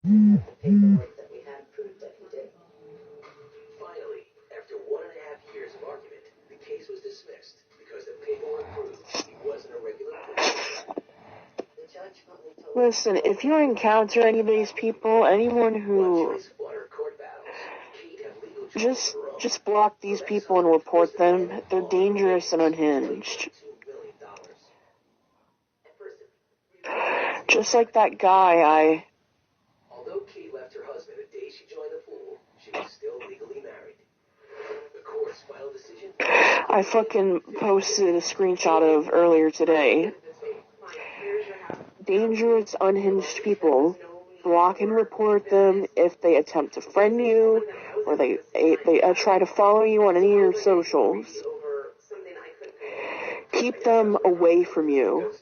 The paperwork that we had proved that he did. Finally, after 1.5 years of argument, the case was dismissed because the paperwork proved he wasn't a regular policeman. The judge finally told Listen, if you encounter any of these people, anyone who just block these people and report them. They're dangerous and unhinged. Just like that guy, Although Kate left her husband the day she joined the pool, she was still legally married. The court's final decision. I fucking posted a screenshot of earlier today. Dangerous, unhinged people. Block and report them if they attempt to friend you, or they try to follow you on any of your socials. Keep them away from you.